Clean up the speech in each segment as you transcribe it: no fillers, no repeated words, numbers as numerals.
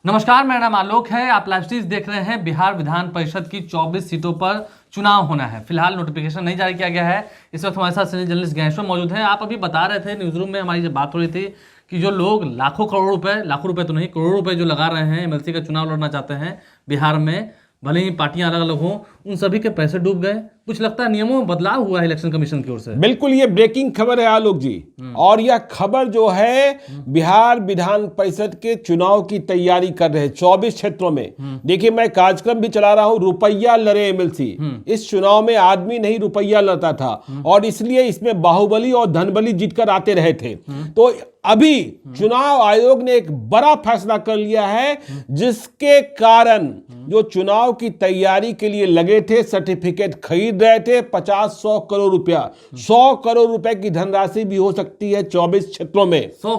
नमस्कार, मेरा नाम आलोक है। आप लाइव स्ट्रीम देख रहे हैं। बिहार विधान परिषद की 24 सीटों पर चुनाव होना है। फिलहाल नोटिफिकेशन नहीं जारी किया गया है। इस वक्त हमारे साथ सीनियर जर्नलिस्ट ज्ञानेश्वर मौजूद हैं। आप अभी बता रहे थे न्यूज रूम में, हमारी जब बात हो रही थी कि जो लोग लाखों रुपए तो नहीं, करोड़ों रुपए जो लगा रहे हैं, एमएलसी का चुनाव लड़ना चाहते हैं बिहार में, भले ही पार्टियां अलग अलग हों, उन सभी के पैसे डूब गए। कुछ लगता है नियमों में बदलाव हुआ है इलेक्शन कमीशन की ओर से। बिल्कुल, ये ब्रेकिंग खबर है आलोक जी। और यह खबर जो है बिहार विधान परिषद के चुनाव की तैयारी कर रहे 24 क्षेत्रों में। देखिए, मैं कार्यक्रम भी चला रहा हूं, रुपया लड़े एमएलसी। इस चुनाव में आदमी नहीं, रुपया लड़ता था, और इसलिए इसमें बाहुबली और धनबली जीतकर आते रहे थे। तो अभी चुनाव आयोग ने एक बड़ा फैसला कर लिया है, जिसके कारण जो चुनाव की तैयारी के लिए लगे थे, सर्टिफिकेट खरीद रहे थे, 50-100 करोड़ रुपया, 100 करोड़ रुपए की धनराशि भी हो सकती है 24 क्षेत्रों में। 100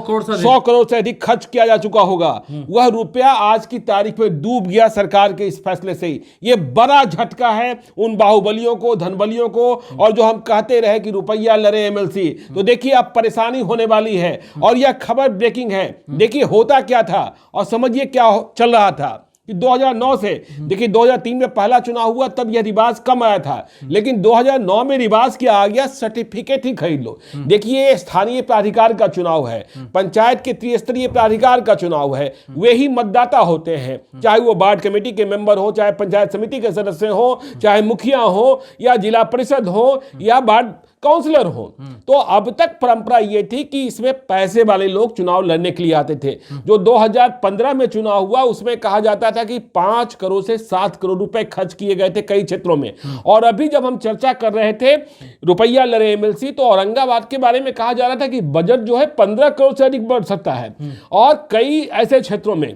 करोड़ से अधिक खर्च किया जा चुका होगा। वह रुपया आज की तारीख में डूब गया सरकार के इस फैसले से ही। यह बड़ा झटका है उन बाहुबलियों को, धनबलियों को, और जो हम कहते रहे कि रुपया लड़े एमएलसी। तो देखिए, अब परेशानी होने वाली है, और यह खबर ब्रेकिंग है। देखिए होता क्या था, और समझिए क्या चल रहा था कि 2009 से, देखिए 2003 में पहला चुनाव हुआ, तब यह रिवाज कम आया था, लेकिन 2009 में रिवाज क्या आ गया, सर्टिफिकेट ही खरीद लो। देखिए, स्थानीय प्राधिकार का चुनाव है, पंचायत के त्रिस्तरीय प्राधिकार का चुनाव है, वे ही मतदाता होते हैं, चाहे वो वार्ड कमेटी के मेंबर हो, चाहे पंचायत समिति के सदस्य हो, चाहे मुखिया हो, या जिला परिषद हो, या वार्ड काउंसलर हो। तो अब तक परंपरा यह थी कि इसमें पैसे वाले लोग चुनाव लड़ने के लिए आते थे। जो 2015 में चुनाव हुआ, उसमें कहा जाता था कि 5 करोड़ से 7 करोड़ रुपए खर्च किए गए थे कई क्षेत्रों में। और अभी जब हम चर्चा कर रहे थे रुपया लड़े एमएलसी, तो औरंगाबाद के बारे में कहा जा रहा था कि बजट जो है 15 करोड़ से अधिक बढ़ सकता है, और कई ऐसे क्षेत्रों में।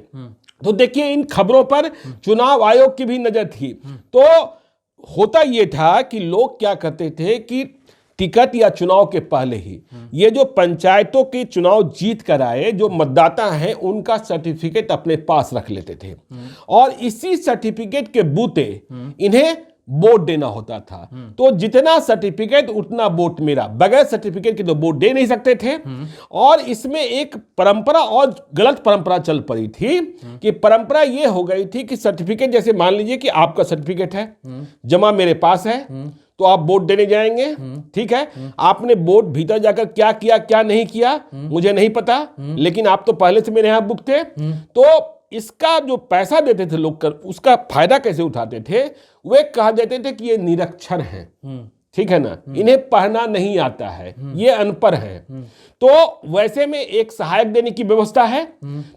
तो देखिए, इन खबरों पर चुनाव आयोग की भी नजर थी। तो होता यह था कि लोग क्या करते थे कि टिकट या चुनाव के पहले ही ये जो पंचायतों के चुनाव जीत कर आए जो मतदाता हैं, उनका सर्टिफिकेट अपने पास रख लेते थे, और इसी सर्टिफिकेट के बूते इन्हें वोट देना होता था। तो जितना सर्टिफिकेट उतना वोट मेरा, बगैर सर्टिफिकेट के तो वोट दे नहीं सकते थे। और इसमें एक परंपरा और गलत परंपरा चल पड़ी थी कि परंपरा यह हो गई थी कि सर्टिफिकेट, जैसे मान लीजिए कि आपका सर्टिफिकेट है, जमा मेरे पास है, तो आप वोट देने जाएंगे, ठीक है। आपने वोट भीतर जाकर क्या किया क्या नहीं किया मुझे नहीं पता, लेकिन आप तो पहले से मेरे यहां बुक थे। तो इसका जो पैसा देते थे लोग, उसका फायदा कैसे उठाते थे, वे कह देते थे कि ये निरक्षर हैं, ठीक है ना, इन्हें पढ़ना नहीं आता है, ये अनपढ़ है। तो वैसे में एक सहायक देने की व्यवस्था है।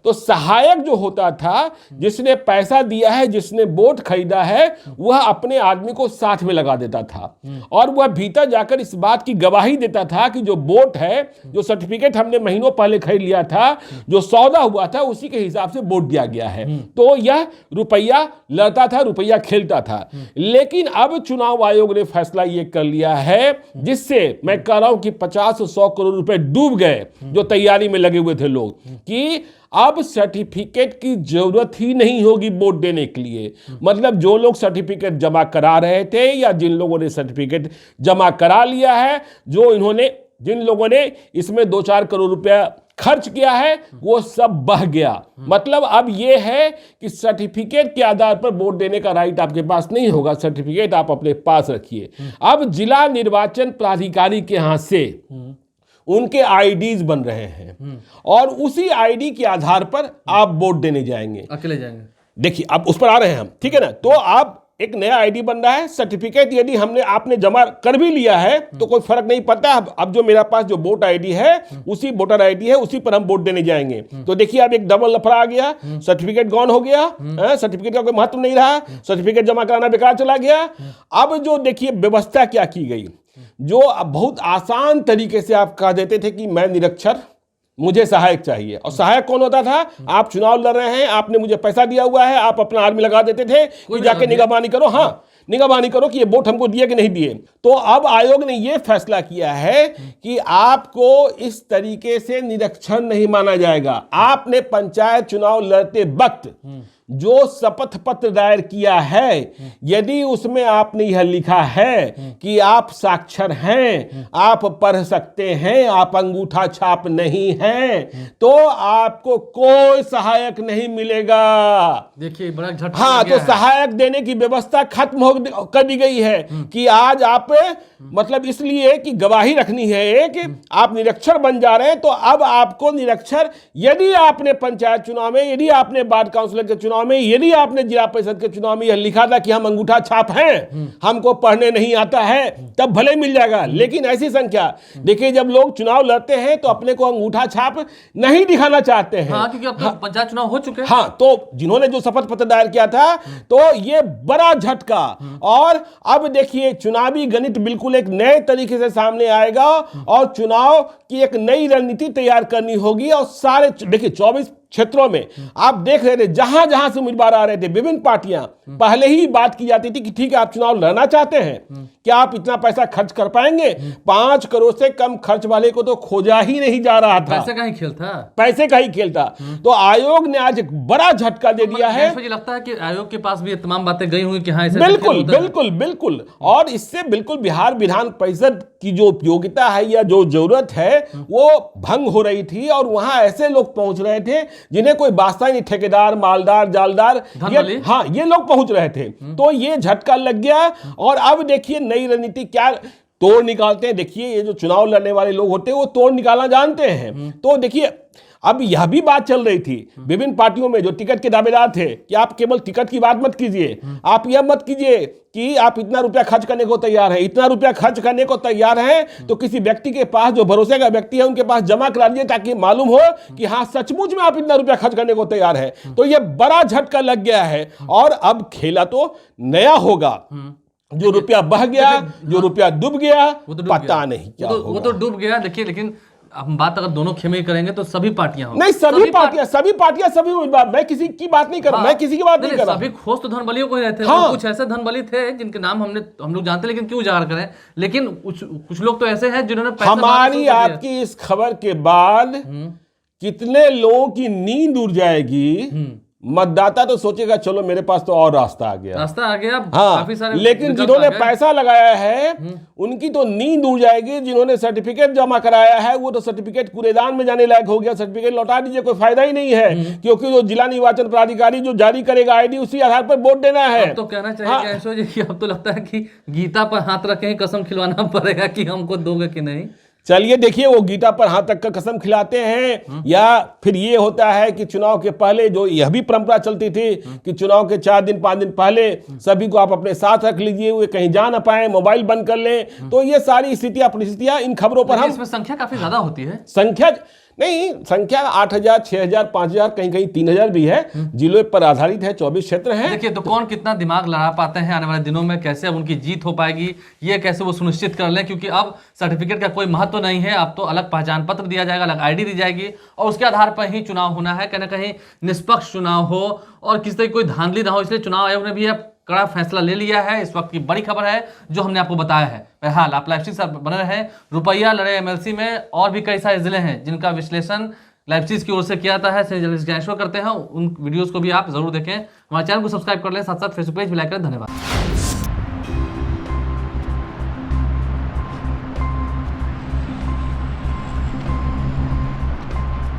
तो सहायक जो होता था, जिसने पैसा दिया है, जिसने वोट खरीदा है, वह अपने आदमी को साथ में लगा देता था, और वह भीतर जाकर इस बात की गवाही देता था कि जो वोट है, जो सर्टिफिकेट हमने महीनों पहले खरीद लिया था, जो सौदा हुआ था, उसी के हिसाब से वोट दिया गया है। तो यह रुपया लड़ता था, रुपया खेलता था। लेकिन अब चुनाव आयोग ने फैसला यह कर लिया है, जिससे मैं कह रहा हूं कि 50-100 करोड़ रुपए डूब गए जो तैयारी में लगे हुए थे लोग, कि अब सर्टिफिकेट की जरूरत ही नहीं होगी वोट देने के लिए। मतलब जो लोग सर्टिफिकेट जमा करा रहे थे, या जिन लोगों ने सर्टिफिकेट जमा करा लिया है, जिन लोगों ने इसमें 2-4 करोड़ रुपया खर्च किया है, वो सब बह गया। मतलब अब यह है कि सर्टिफिकेट के आधार पर वोट देने का राइट आपके पास नहीं होगा, सर्टिफिकेट आप अपने पास रखिए। अब जिला निर्वाचन प्राधिकारी के हाथ से उनके आईडीज बन रहे हैं, और उसी आईडी के आधार पर आप वोट देने जाएंगे, अकेले जाएंगे। देखिए, अब उस पर आ रहे हैं हम, ठीक है ना। तो आप एक नया आईडी बन रहा है, सर्टिफिकेट यदि आपने जमा कर भी लिया है तो कोई फर्क नहीं पड़ता। अब जो मेरा पास जो वोट आईडी है, उसी वोटर आईडी है, उसी पर हम वोट देने जाएंगे। तो देखिए, अब एक डबल लफड़ा आ गया, सर्टिफिकेट गॉन हो गया, सर्टिफिकेट का कोई महत्व नहीं रहा, सर्टिफिकेट जमा कराना बेकार चला गया। अब जो देखिए व्यवस्था क्या की गई, जो बहुत आसान तरीके से आप कह देते थे कि मैं निरक्षर, मुझे सहायक चाहिए। और सहायक कौन होता था, आप चुनाव लड़ रहे हैं, आपने मुझे पैसा दिया हुआ है, आप अपना आदमी लगा देते थे कि जाके निगरानी करो, हाँ निगरानी करो कि ये वोट हमको दिए कि नहीं दिए। तो अब आयोग ने यह फैसला किया है कि आपको इस तरीके से निरक्षर नहीं माना जाएगा। आपने पंचायत चुनाव लड़ते वक्त जो शपथ पत्र दायर किया है, यदि उसमें आपने यह लिखा है कि आप साक्षर हैं, आप पढ़ सकते हैं, आप अंगूठा छाप नहीं हैं, तो आपको कोई सहायक नहीं मिलेगा। देखिए बड़ा झटका हाँ, लग गया तो है। सहायक देने की व्यवस्था खत्म कर दी गई है कि आज आप मतलब इसलिए कि गवाही रखनी है एक, आप निरक्षर बन जा रहे हैं, तो अब आपको निरक्षर, यदि आपने पंचायत चुनाव में, यदि आपने वार्ड काउंसिलर के चुनाव में, यदि आपने जिला परिषद के चुनाव में यह लिखा था कि हम अंगूठा छाप हैं, हमको पढ़ने नहीं आता है, तब भले मिल जाएगा। लेकिन ऐसी संख्या, देखिए जब लोग चुनाव लड़ते हैं तो अपने को अंगूठा छाप नहीं दिखाना चाहते हैं। हाँ, क्योंकि अब तो पंचायत चुनाव हो चुके हैं। हाँ, तो जिन्होंने जो शपथ पत्र दायर किया था, तो ये बड़ा झटका। और अब देखिए चुनावी गणित बिल्कुल एक नए तरीके से सामने आएगा और चुनाव की एक नई रणनीति तैयार करनी होगी। और सारे देखिए 24 क्षेत्रों में आप देख रहे थे, जहां जहां से उम्मीदवार आ रहे थे, विभिन्न पार्टियां, पहले ही बात की जाती थी कि ठीक है आप चुनाव लड़ना चाहते हैं, क्या आप इतना पैसा खर्च कर पाएंगे? 5 करोड़ से कम खर्च वाले को तो खोजा ही नहीं जा रहा था। पैसे का ही खेल था। पैसे का ही खेल था। तो आयोग ने आज एक बड़ा झटका दे दिया है। मुझे लगता है कि आयोग के पास भी ये तमाम बातें गई हुई कि हाँ ऐसे बिल्कुल बिल्कुल बिल्कुल। और इससे बिल्कुल बिहार विधान परिषद की जो उपयोगिता है या जो जरूरत है वो भंग हो रही थी। और वहां ऐसे लोग पहुंच रहे थे जिन्हें कोई वास्ता ही नहीं, ठेकेदार, मालदार, जालदार, ये लोग पहुंच रहे थे। तो ये झटका लग गया। और अब देखिए नई रणनीति क्या तोड़ निकालते हैं। देखिए ये जो चुनाव लड़ने वाले लोग होते हैं वो तोड़ निकालना जानते हैं। तो देखिए अब यह भी बात चल रही थी विभिन्न पार्टियों में जो टिकट के दावेदार थे कि आप केवल टिकट की बात मत कीजिए, आप यह मत कीजिए कि आप इतना रुपया खर्च करने को तैयार हैं, इतना रुपया खर्च करने को तैयार हैं तो किसी व्यक्ति के पास, जो भरोसे का व्यक्ति है, उनके पास जमा करा दीजिए ताकि मालूम हो कि हाँ सचमुच में आप इतना रुपया खर्च करने को तैयार हैं। तो यह बड़ा झटका लग गया है। और अब खेला तो नया होगा। जो रुपया बह गया, जो रुपया डूब गया, पता नहीं क्या होगा। वो तो डूब गया। देखिए लेकिन हम बात अगर दोनों खेमे करेंगे तो सभी पार्टियां होंगी। नहीं, सभी पार्टियां सभी उम्मीदवार, मैं किसी की बात नहीं कर रहा। मैं किसी की बात नहीं कर रहा। सभी खोज तो धनबलियों को ही रहते हैं। हाँ। कुछ ऐसे धनबली थे जिनके नाम हम लोग जानते, लेकिन क्यों उजागर करें। लेकिन कुछ लोग तो ऐसे हैं जिन्होंने पैसा हमारी आपकी इस खबर के बाद कितने लोगों की नींद उड़ जाएगी। मतदाता तो सोचेगा चलो मेरे पास तो और रास्ता आ गया। हाँ, काफी सारे। लेकिन जिन्होंने पैसा लगाया है उनकी तो नींद उड़ जाएगी। जिन्होंने सर्टिफिकेट जमा कराया है वो तो सर्टिफिकेट कूड़ेदान में जाने लायक हो गया। सर्टिफिकेट लौटा दीजिए, कोई फायदा ही नहीं है, क्योंकि जो जिला निर्वाचन प्राधिकारी जो जारी करेगा आईडी, उसी आधार पर वोट देना है। अब तो कहना चाहिए कैशो जी कि अब तो लगता है कि गीता पर हाथ रखे कसम खिलवाना पड़ेगा कि हमको दोगे कि नहीं। चलिए देखिए वो गीता पर हाथ रख कर कसम खिलाते हैं या फिर ये होता है कि चुनाव के पहले जो यह भी परंपरा चलती थी कि चुनाव के 4 दिन 5 दिन पहले सभी को आप अपने साथ रख लीजिए, वे कहीं जा ना पाए, मोबाइल बंद कर लें। तो ये सारी स्थितियां परिस्थितियां इन खबरों पर हम, इसमें संख्या काफी ज्यादा होती है। संख्या 8,000, 6,000, 5,000, कहीं कहीं 3,000 भी है। जिलों पर आधारित है, 24 क्षेत्र हैं। देखिए तो कौन कितना दिमाग लड़ा पाते हैं आने वाले दिनों में, कैसे अब उनकी जीत हो पाएगी, ये कैसे वो सुनिश्चित कर लें। क्योंकि अब सर्टिफिकेट का कोई महत्व नहीं है। अब तो अलग पहचान पत्र दिया जाएगा, अलग आईडी दी जाएगी और उसके आधार पर ही चुनाव होना है। कहीं ना कहीं निष्पक्ष चुनाव हो और किसी तरह कोई धांधली ना हो, इसलिए चुनाव आयोग ने भी अब कड़ा फैसला ले लिया है। इस वक्त की बड़ी खबर है जो हमने आपको बताया है। फिलहाल आप लाइव स्ट्रीम से बने रहे। रुपया लड़े एमएलसी में और भी कई सारे जिले हैं जिनका विश्लेषण लाइव स्ट्रीम की ओर से किया जाता है, जर्नलिस्ट ज्ञानेश्वर करते हैं। उन वीडियोस को भी आप जरूर देखें। हमारे चैनल को सब्सक्राइब कर लें, साथ साथ फेसबुक पेज भी लाइक करें। धन्यवाद।